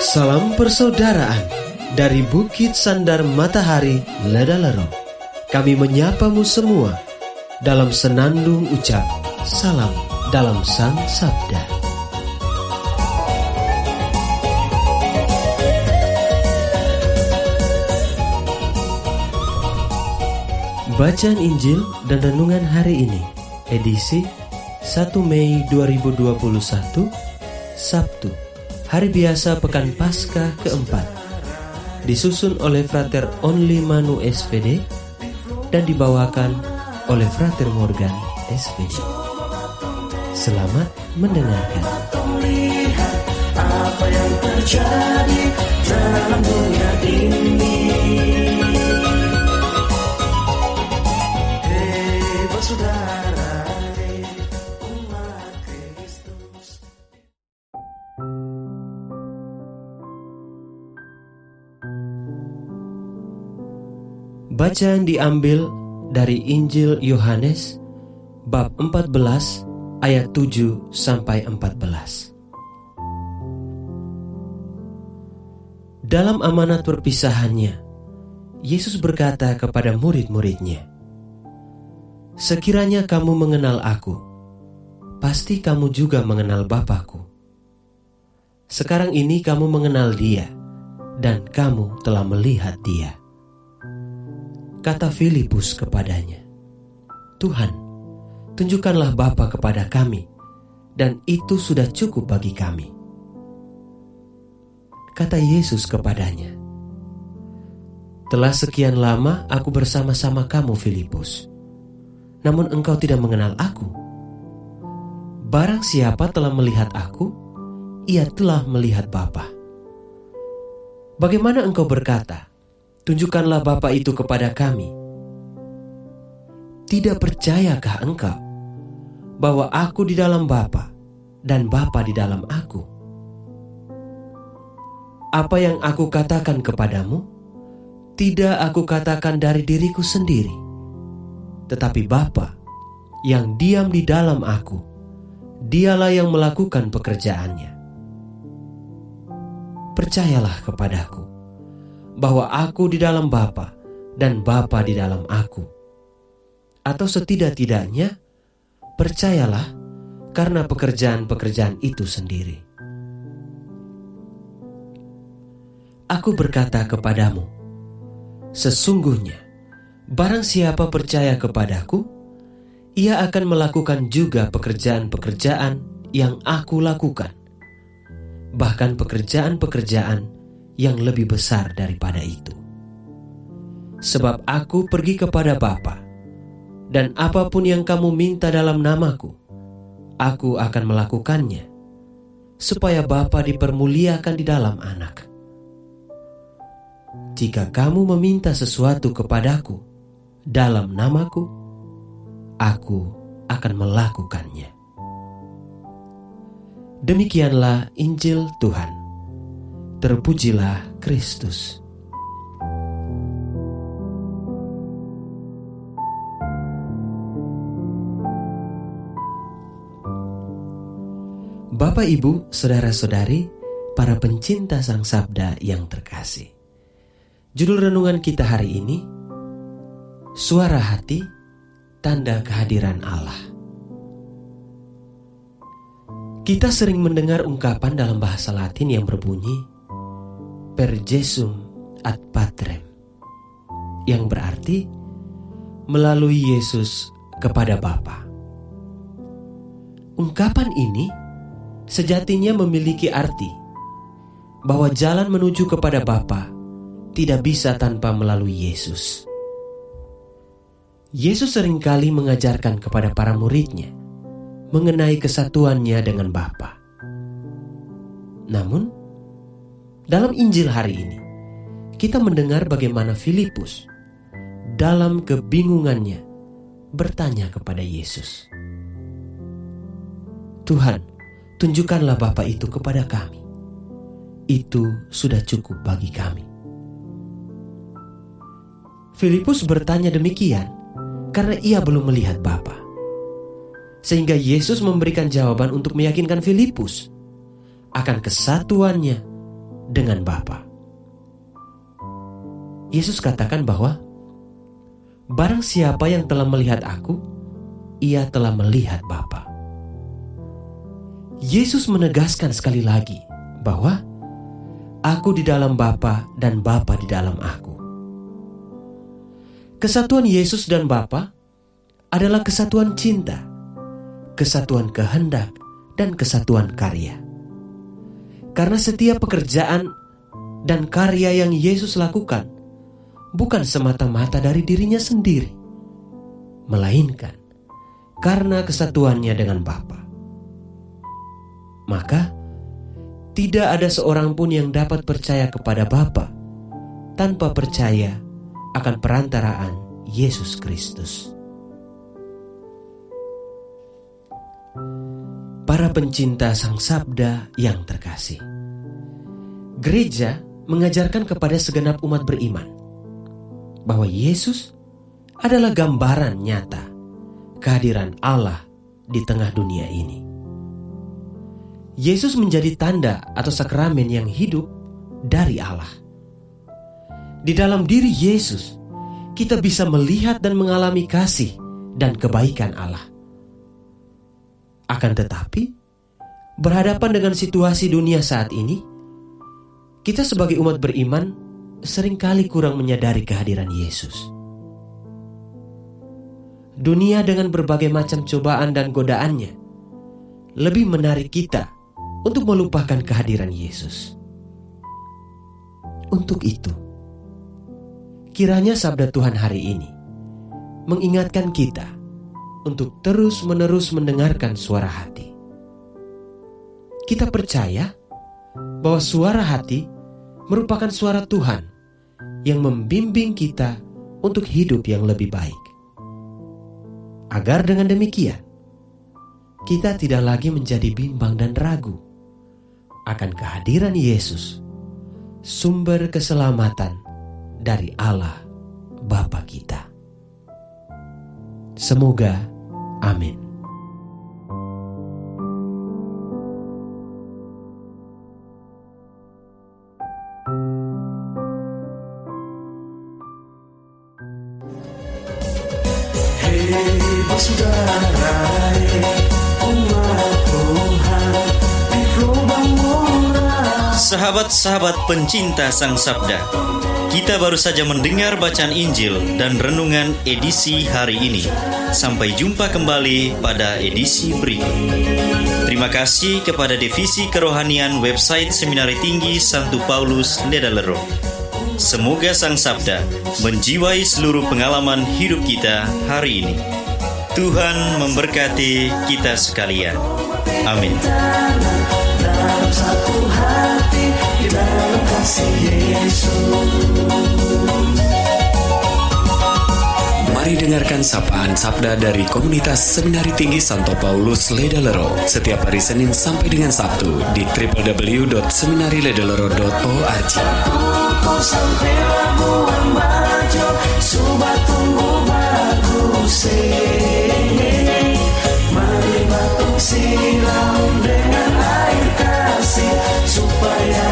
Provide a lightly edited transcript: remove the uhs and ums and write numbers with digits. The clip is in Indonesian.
Salam persaudaraan dari Bukit Sandar Matahari Ledalero. Kami menyapamu semua dalam senandung ucap salam dalam Sang Sabda. Bacaan Injil dan Renungan hari ini, edisi 1 Mei 2021, Sabtu, hari biasa Pekan Paskah keempat, disusun oleh Frater Only Manu SPD dan dibawakan oleh Frater Morgan SPD. Selamat mendengarkan. Lihat apa yang terjadi dalam dunia ini. Hei bersaudara, hei umat Kristus. Bacaan diambil dari Injil Yohanes bab 14 ayat 7 sampai 14. Dalam amanat perpisahannya, Yesus berkata kepada murid-muridnya, "Sekiranya kamu mengenal aku, pasti kamu juga mengenal Bapa-Ku. Sekarang ini kamu mengenal Dia, dan kamu telah melihat Dia." Kata Filipus kepadanya, "Tuhan, tunjukkanlah Bapa kepada kami, dan itu sudah cukup bagi kami." Kata Yesus kepadanya, "Telah sekian lama aku bersama-sama kamu, Filipus, namun engkau tidak mengenal aku. Barang siapa telah melihat aku, ia telah melihat Bapa. Bagaimana engkau berkata, 'Tunjukkanlah Bapa itu kepada kami'? Tidak percayakah engkau bahwa aku di dalam Bapa dan Bapa di dalam aku? Apa yang aku katakan kepadamu, tidak aku katakan dari diriku sendiri, tetapi Bapa yang diam di dalam aku, Dialah yang melakukan pekerjaannya. Percayalah kepadaku bahwa aku di dalam Bapa dan Bapa di dalam aku. Atau setidak-tidaknya percayalah karena pekerjaan-pekerjaan itu sendiri. Aku berkata kepadamu, sesungguhnya barang siapa percaya kepadaku, ia akan melakukan juga pekerjaan-pekerjaan yang aku lakukan, bahkan pekerjaan-pekerjaan yang lebih besar daripada itu. Sebab aku pergi kepada Bapa, dan apapun yang kamu minta dalam namaku, aku akan melakukannya, supaya Bapa dipermuliakan di dalam Anak. Jika kamu meminta sesuatu kepadaku dalam namaku, aku akan melakukannya." Demikianlah Injil Tuhan. Terpujilah Kristus. Bapak, Ibu, saudara-saudari, para pencinta Sang Sabda yang terkasih. Judul renungan kita hari ini, Suara Hati, Tanda Kehadiran Allah. Kita sering mendengar ungkapan dalam bahasa Latin yang berbunyi per Jesum ad Patrem, yang berarti melalui Yesus kepada Bapa. Ungkapan ini sejatinya memiliki arti bahwa jalan menuju kepada Bapa tidak bisa tanpa melalui Yesus. Yesus seringkali mengajarkan kepada para muridnya mengenai kesatuannya dengan Bapa. Namun, dalam Injil hari ini, kita mendengar bagaimana Filipus dalam kebingungannya bertanya kepada Yesus, "Tuhan, tunjukkanlah Bapa itu kepada kami. Itu sudah cukup bagi kami." Filipus bertanya demikian karena ia belum melihat Bapa. Sehingga Yesus memberikan jawaban untuk meyakinkan Filipus akan kesatuannya dengan Bapa. Yesus katakan bahwa barang siapa yang telah melihat aku, ia telah melihat Bapa. Yesus menegaskan sekali lagi bahwa aku di dalam Bapa dan Bapa di dalam aku. Kesatuan Yesus dan Bapa adalah kesatuan cinta, kesatuan kehendak, dan kesatuan karya. Karena setiap pekerjaan dan karya yang Yesus lakukan bukan semata-mata dari dirinya sendiri, melainkan karena kesatuannya dengan Bapa. Maka, tidak ada seorang pun yang dapat percaya kepada Bapa tanpa percaya akan perantaraan Yesus Kristus. Para pencinta Sang Sabda yang terkasih, gereja mengajarkan kepada segenap umat beriman bahwa Yesus adalah gambaran nyata kehadiran Allah di tengah dunia ini. Yesus menjadi tanda atau sakramen yang hidup dari Allah. Di dalam diri Yesus, kita bisa melihat dan mengalami kasih dan kebaikan Allah. Akan tetapi, berhadapan dengan situasi dunia saat ini, kita sebagai umat beriman seringkali kurang menyadari kehadiran Yesus. Dunia dengan berbagai macam cobaan dan godaannya lebih menarik kita untuk melupakan kehadiran Yesus. Untuk itu, kiranya sabda Tuhan hari ini mengingatkan kita untuk terus-menerus mendengarkan suara hati. Kita percaya bahwa suara hati merupakan suara Tuhan yang membimbing kita untuk hidup yang lebih baik. Agar dengan demikian, kita tidak lagi menjadi bimbang dan ragu akan kehadiran Yesus, sumber keselamatan dari Allah Bapa kita. Semoga amin. Hei saudara, umat Tuhan di gelombang murah. Sahabat-sahabat pencinta Sang Sabda, kita baru saja mendengar bacaan Injil dan renungan edisi hari ini. Sampai jumpa kembali pada edisi berikut. Terima kasih kepada Divisi Kerohanian website Seminari Tinggi Santo Paulus Ledalero. Semoga Sang Sabda menjiwai seluruh pengalaman hidup kita hari ini. Tuhan memberkati kita sekalian. Amin. Dalam satu hati, di dalam kasih Yesus. Mari dengarkan sapaan sabda dari komunitas Seminari Tinggi Santo Paulus Ledalero setiap hari Senin sampai dengan Sabtu di www.seminariledalero.org. Kau sampai Labuan Bajo, sobat tunggu bagus. Mari batuk silam dengan air kasih supaya